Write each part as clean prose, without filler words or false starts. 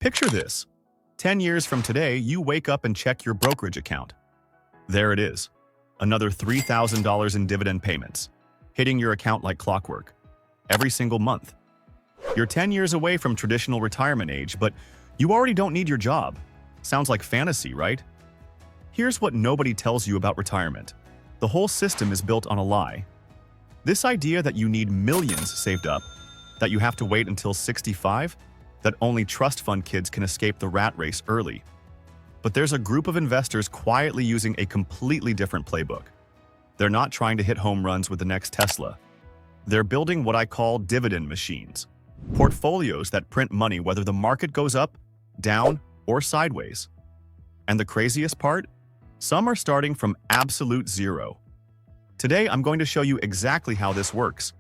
Picture this. 10 years from today, you wake up and check your brokerage account. There it is, another $3,000 in dividend payments, hitting your account like clockwork, every single month. You're 10 years away from traditional retirement age, but you already don't need your job. Sounds like fantasy, right? Here's what nobody tells you about retirement. The whole system is built on a lie. This idea that you need millions saved up, that you have to wait until 65, that only trust fund kids can escape the rat race early. But there's a group of investors quietly using a completely different playbook. They're not trying to hit home runs with the next Tesla. They're building what I call dividend machines, portfolios that print money whether the market goes up, down, or sideways. And the craziest part? Some are starting from absolute zero. Today, I'm going to show you exactly how this works,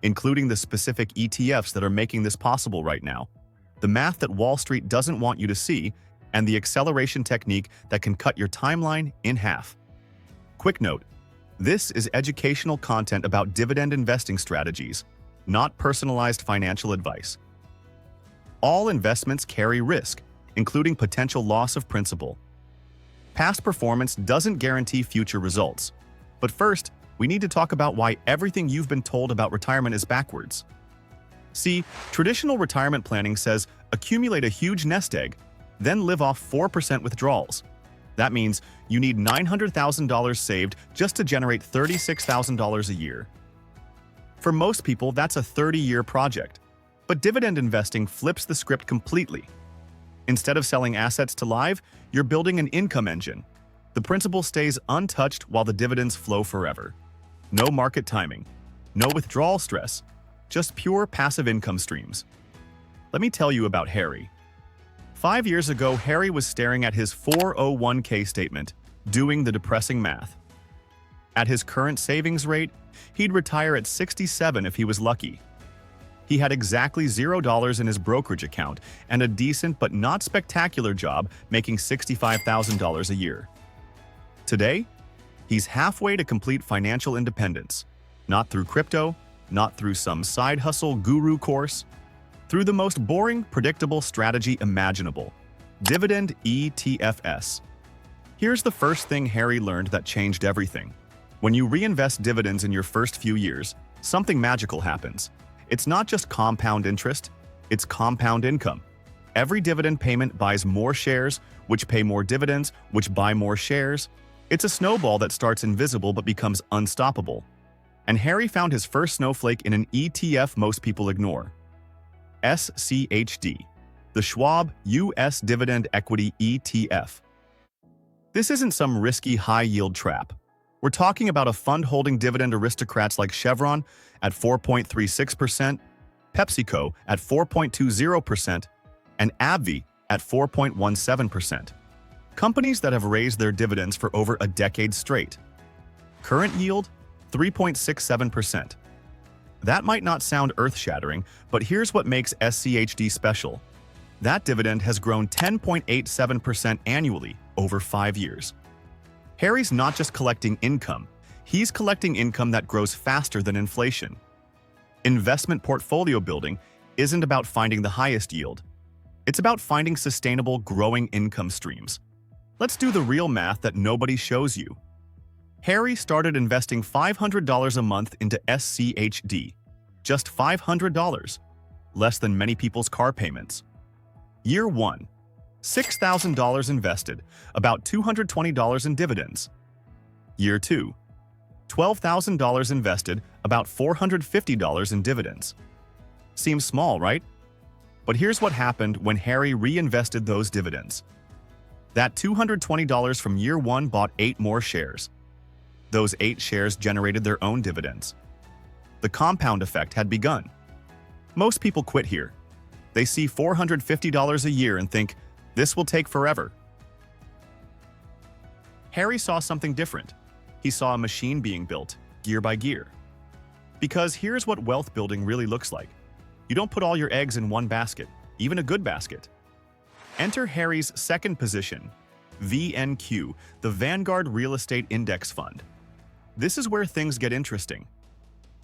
including the specific ETFs that are making this possible right now, the math that Wall Street doesn't want you to see, and the acceleration technique that can cut your timeline in half. Quick note, this is educational content about dividend investing strategies, not personalized financial advice. All investments carry risk, including potential loss of principal. Past performance doesn't guarantee future results. But first, we need to talk about why everything you've been told about retirement is backwards. See, traditional retirement planning says accumulate a huge nest egg, then live off 4% withdrawals. That means you need $900,000 saved just to generate $36,000 a year. For most people, that's a 30-year project. But dividend investing flips the script completely. Instead of selling assets to live, you're building an income engine. The principal stays untouched while the dividends flow forever. No market timing, no withdrawal stress, just pure passive income streams. Let me tell you about Harry. 5 years ago, Harry was staring at his 401k statement, doing the depressing math. At his current savings rate, he'd retire at 67 if he was lucky. He had exactly $0 in his brokerage account and a decent but not spectacular job making $65,000 a year. Today, he's halfway to complete financial independence, not through crypto, not through some side hustle guru course, through the most boring, predictable strategy imaginable, Dividend ETFs. Here's the first thing Harry learned that changed everything. When you reinvest dividends in your first few years, something magical happens. It's not just compound interest, it's compound income. Every dividend payment buys more shares, which pay more dividends, which buy more shares. It's a snowball that starts invisible but becomes unstoppable. And Harry found his first snowflake in an ETF most people ignore. SCHD, the Schwab US Dividend Equity ETF. This isn't some risky high-yield trap. We're talking about a fund holding dividend aristocrats like Chevron at 4.36%, PepsiCo at 4.20%, and AbbVie at 4.17%. Companies that have raised their dividends for over a decade straight. Current yield, 3.67%. That might not sound earth-shattering, but here's what makes SCHD special. That dividend has grown 10.87% annually over 5 years. Harry's not just collecting income, he's collecting income that grows faster than inflation. Investment portfolio building isn't about finding the highest yield. It's about finding sustainable, growing income streams. Let's do the real math that nobody shows you. Harry started investing $500 a month into SCHD. Just $500, less than many people's car payments. Year 1, $6,000 invested, about $220 in dividends. Year 2, $12,000 invested, about $450 in dividends. Seems small, right? But here's what happened when Harry reinvested those dividends. That $220 from year 1 bought 8 more shares. Those 8 shares generated their own dividends. The compound effect had begun. Most people quit here. They see $450 a year and think, this will take forever. Harry saw something different. He saw a machine being built, gear by gear. Because here's what wealth building really looks like. You don't put all your eggs in one basket, even a good basket. Enter Harry's second position, VNQ, the Vanguard Real Estate Index Fund. This is where things get interesting.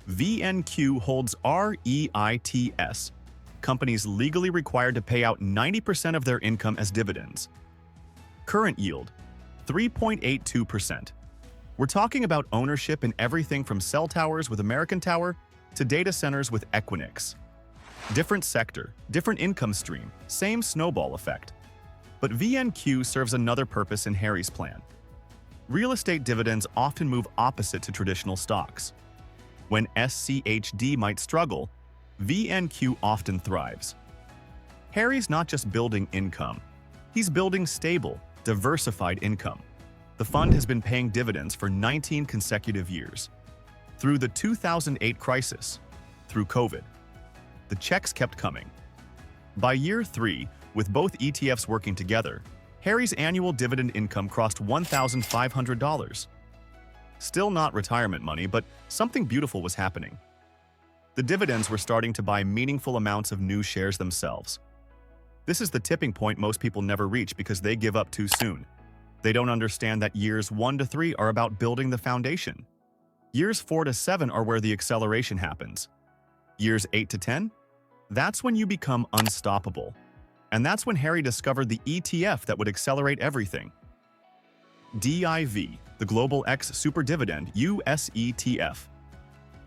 VNQ holds REITs, companies legally required to pay out 90% of their income as dividends. Current yield, 3.82%. We're talking about ownership in everything from cell towers with American Tower to data centers with Equinix. Different sector, different income stream, same snowball effect. But VNQ serves another purpose in Harry's plan. Real estate dividends often move opposite to traditional stocks. When SCHD might struggle, VNQ often thrives. Harry's not just building income, he's building stable, diversified income. The fund has been paying dividends for 19 consecutive years. Through the 2008 crisis, through COVID, the checks kept coming. By year 3, with both ETFs working together, Harry's annual dividend income crossed $1,500. Still not retirement money, but something beautiful was happening. The dividends were starting to buy meaningful amounts of new shares themselves. This is the tipping point most people never reach because they give up too soon. They don't understand that years 1 to 3 are about building the foundation. Years 4 to 7 are where the acceleration happens. Years 8 to 10? That's when you become unstoppable. And that's when Harry discovered the ETF that would accelerate everything. DIV, the Global X Super Dividend US ETF.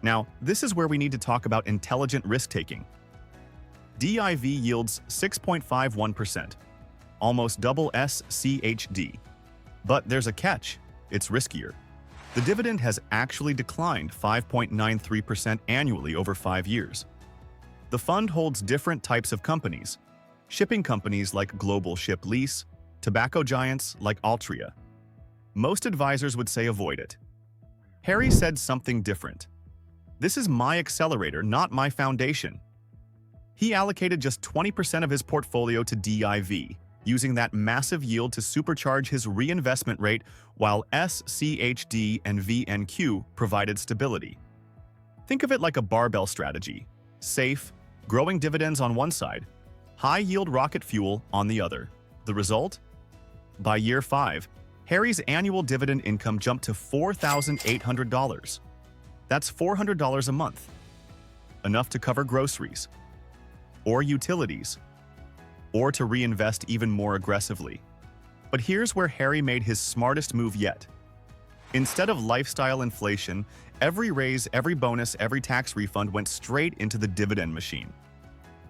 Now, this is where we need to talk about intelligent risk-taking. DIV yields 6.51%, almost double SCHD. But there's a catch, it's riskier. The dividend has actually declined 5.93% annually over 5 years. The fund holds different types of companies, shipping companies like Global Ship Lease, tobacco giants like Altria. Most advisors would say avoid it. Harry said something different. This is my accelerator, not my foundation. He allocated just 20% of his portfolio to DIV, using that massive yield to supercharge his reinvestment rate while SCHD and VNQ provided stability. Think of it like a barbell strategy: safe, growing dividends on one side, high-yield rocket fuel on the other. The result? By year 5, Harry's annual dividend income jumped to $4,800. That's $400 a month. Enough to cover groceries, or utilities, or to reinvest even more aggressively. But here's where Harry made his smartest move yet. Instead of lifestyle inflation, every raise, every bonus, every tax refund went straight into the dividend machine.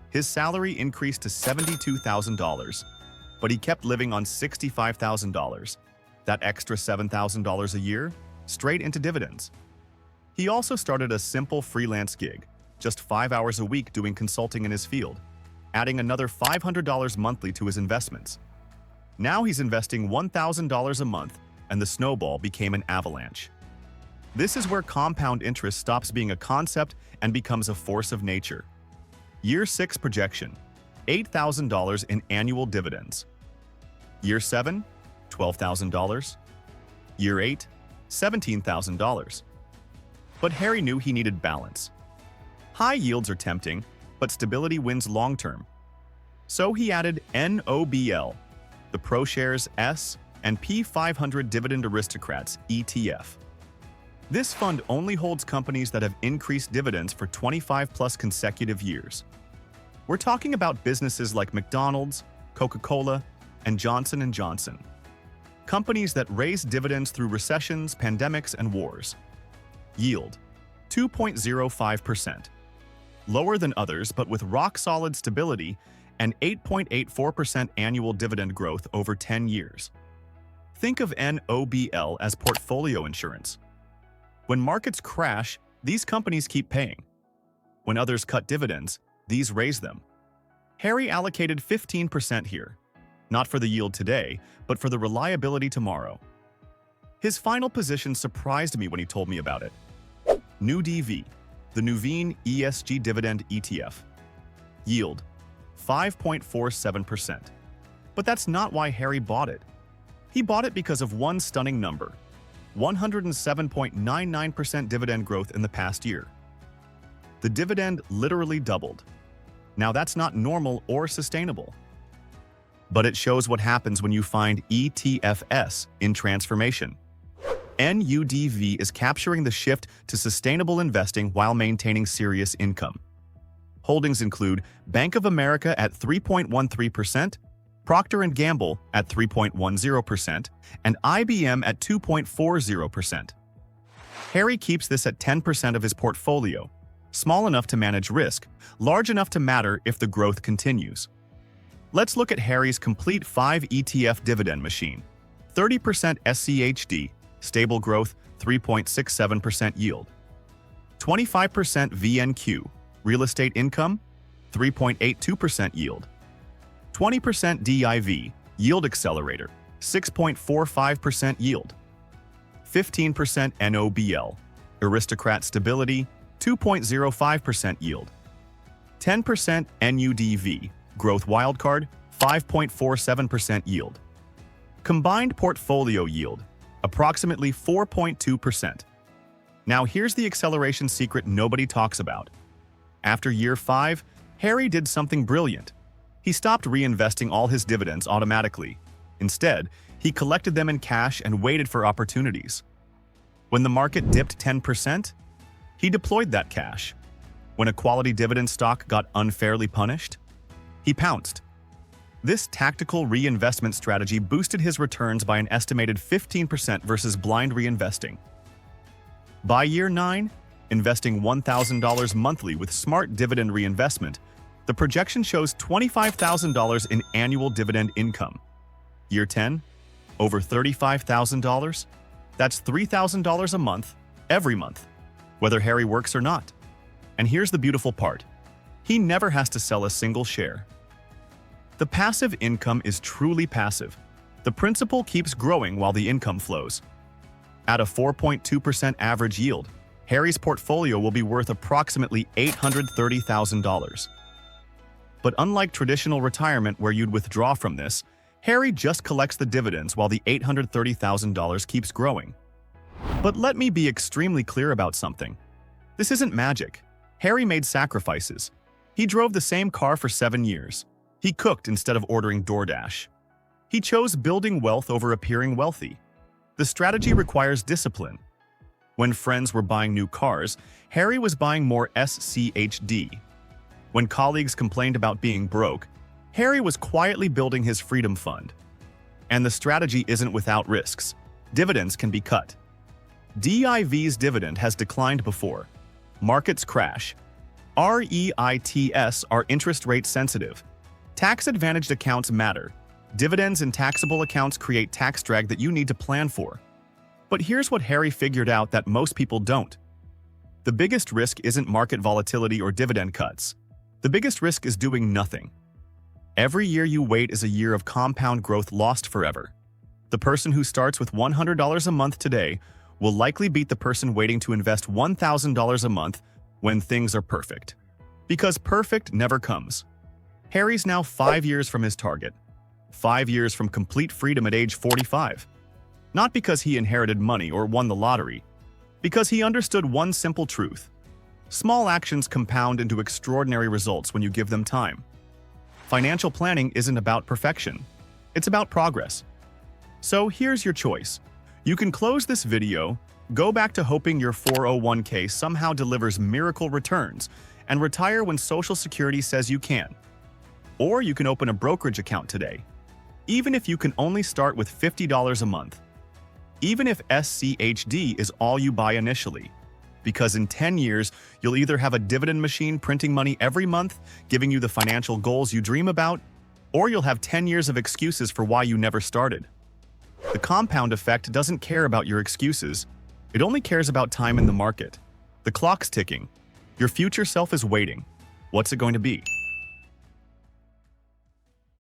His salary increased to $72,000, but he kept living on $65,000. That extra $7,000 a year, straight into dividends. He also started a simple freelance gig, just 5 hours a week doing consulting in his field, adding another $500 monthly to his investments. Now he's investing $1,000 a month, and the snowball became an avalanche. This is where compound interest stops being a concept and becomes a force of nature. Year 6 projection, $8,000 in annual dividends. Year 7, $12,000. Year 8, $17,000. But Harry knew he needed balance. High yields are tempting, but stability wins long-term. So he added NOBL, the ProShares S&P 500 Dividend Aristocrats ETF. This fund only holds companies that have increased dividends for 25-plus consecutive years. We're talking about businesses like McDonald's, Coca-Cola, and Johnson & Johnson. Companies that raise dividends through recessions, pandemics, and wars. Yield, 2.05%. Lower than others, but with rock-solid stability and 8.84% annual dividend growth over 10 years. Think of NOBL as portfolio insurance. When markets crash, these companies keep paying. When others cut dividends, these raise them. Harry allocated 15% here, not for the yield today, but for the reliability tomorrow. His final position surprised me when he told me about it. NUDV, the NUDV ESG Dividend ETF. Yield, 5.47%. But that's not why Harry bought it. He bought it because of one stunning number: 107.99% dividend growth in the past year. The dividend literally doubled. Now that's not normal or sustainable. But it shows what happens when you find ETFs in transformation. NUDV is capturing the shift to sustainable investing while maintaining serious income. Holdings include Bank of America at 3.13%, Procter & Gamble at 3.10%, and IBM at 2.40%. Harry keeps this at 10% of his portfolio, small enough to manage risk, large enough to matter if the growth continues. Let's look at Harry's complete 5 ETF dividend machine. 30% SCHD, stable growth, 3.67% yield. 25% VNQ, real estate income, 3.82% yield. 20% DIV, yield accelerator, 6.45% yield. 15% NOBL, aristocrat stability, 2.05% yield. 10% NUDV, growth wildcard, 5.47% yield. Combined portfolio yield, approximately 4.2%. Now here's the acceleration secret nobody talks about. After year 5, Harry did something brilliant. He stopped reinvesting all his dividends automatically. Instead, he collected them in cash and waited for opportunities. When the market dipped 10%, he deployed that cash. When a quality dividend stock got unfairly punished, he pounced. This tactical reinvestment strategy boosted his returns by an estimated 15% versus blind reinvesting. By year 9, investing $1,000 monthly with smart dividend reinvestment, the projection shows $25,000 in annual dividend income. Year 10, over $35,000? That's $3,000 a month, every month, whether Harry works or not. And here's the beautiful part. He never has to sell a single share. The passive income is truly passive. The principal keeps growing while the income flows. At a 4.2% average yield, Harry's portfolio will be worth approximately $830,000. But unlike traditional retirement where you'd withdraw from this, Harry just collects the dividends while the $830,000 keeps growing. But let me be extremely clear about something. This isn't magic. Harry made sacrifices. He drove the same car for 7 years. He cooked instead of ordering DoorDash. He chose building wealth over appearing wealthy. The strategy requires discipline. When friends were buying new cars, Harry was buying more SCHD. When colleagues complained about being broke, Harry was quietly building his freedom fund. And the strategy isn't without risks. Dividends can be cut. DIV's dividend has declined before. Markets crash. REITs are interest rate sensitive. Tax-advantaged accounts matter. Dividends in taxable accounts create tax drag that you need to plan for. But here's what Harry figured out that most people don't. The biggest risk isn't market volatility or dividend cuts. The biggest risk is doing nothing. Every year you wait is a year of compound growth lost forever. The person who starts with $100 a month today will likely beat the person waiting to invest $1,000 a month when things are perfect. Because perfect never comes. Harry's now 5 years from his target. 5 years from complete freedom at age 45. Not because he inherited money or won the lottery. Because he understood one simple truth. Small actions compound into extraordinary results when you give them time. Financial planning isn't about perfection. It's about progress. So here's your choice. You can close this video, go back to hoping your 401k somehow delivers miracle returns, and retire when Social Security says you can. Or you can open a brokerage account today. Even if you can only start with $50 a month. Even if SCHD is all you buy initially. Because in 10 years, you'll either have a dividend machine printing money every month, giving you the financial goals you dream about, or you'll have 10 years of excuses for why you never started. The compound effect doesn't care about your excuses. It only cares about time in the market. The clock's ticking. Your future self is waiting. What's it going to be?